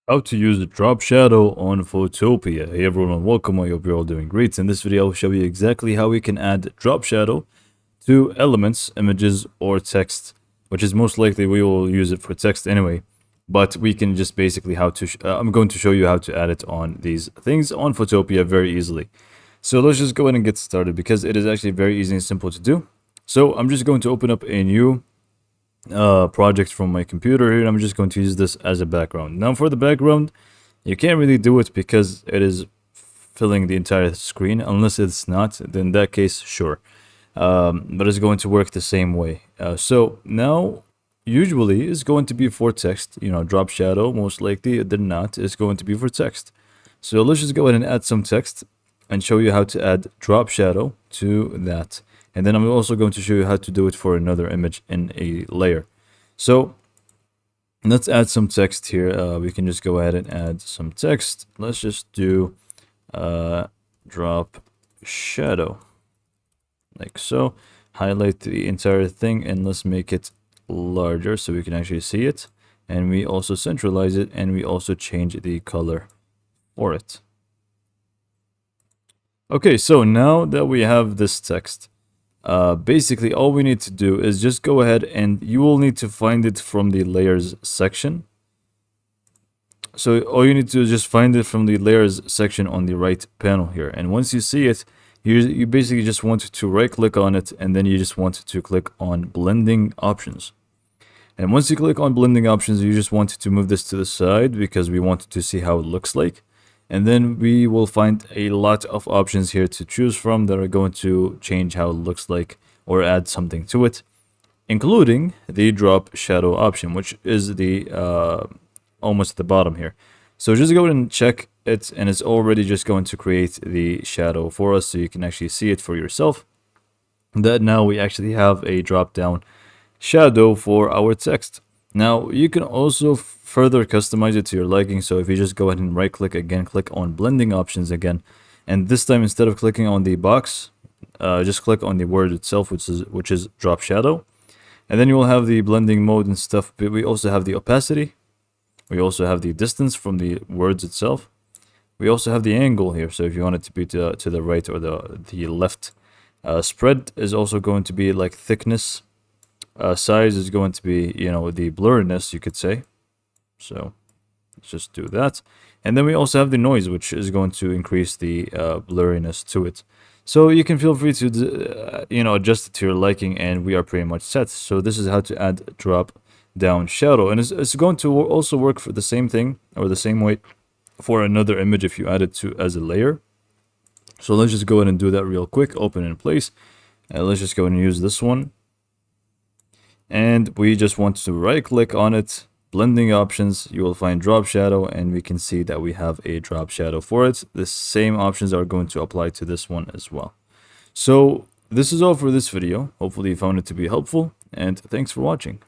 How to use Drop Shadow on Photopea. Hey everyone, welcome. I hope you're all doing great. In this video, I'll show you exactly how we can add Drop Shadow to elements, images, or text, which is most likely we will use it for text anyway. But we can just basically I'm going to show you how to add it on these things on Photopea very easily. So let's just go ahead and get started because it is actually very easy and simple to do. So I'm just going to open up a new project from my computer here, and I'm just going to use this as a background. Now for the background, you can't really do it because it is filling the entire screen. Unless it's not, then in that case, sure. But it's going to work the same way. So now, usually, it's going to be for text. Drop shadow, most likely, than not, is going to be for text. So let's just go ahead and add some text and show you how to add drop shadow to that. And then I'm also going to show you how to do it for another image in a layer. So let's add some text here. We can just go ahead and add some text. Let's just do drop shadow, like so. Highlight the entire thing and let's make it larger so we can actually see it. And we also centralize it and we also change the color for it. Okay, so now that we have this text, basically all we need to do is just go ahead and you will need to find it from the layers section. So all you need to do is just find it from the layers section on the right panel here. And once you see it, you basically just want to right click on it and then you just want to click on blending options. And once you click on blending options, you just want to move this to the side because we want to see how it looks like. And then we will find a lot of options here to choose from that are going to change how it looks like or add something to it, including the drop shadow option, which is the almost at the bottom here. So just go ahead and check it, and it's already just going to create the shadow for us so you can actually see it for yourself. That now we actually have a drop down shadow for our text. Now you can also further customize it to your liking. So if you just go ahead and right click again, click on blending options again, and this time instead of clicking on the box, just click on the word itself, which is drop shadow, and then you will have the blending mode and stuff. But we also have the opacity, we also have the distance from the words itself, we also have the angle here. So if you want it to be to the right or the left, spread is also going to be like thickness. Size is going to be, the blurriness, you could say. So let's just do that. And then we also have the noise, which is going to increase the blurriness to it. So you can feel free to, adjust it to your liking, and we are pretty much set. So this is how to add drop down shadow. And it's going to also work for the same thing or the same way for another image if you add it to as a layer. So let's just go ahead and do that real quick. Open in place. And let's just go ahead and use this one. And we just want to right click on it, blending options, you will find drop shadow, and we can see that we have a drop shadow for it. The same options are going to apply to this one as well. So this is all for this video. Hopefully you found it to be helpful, and thanks for watching.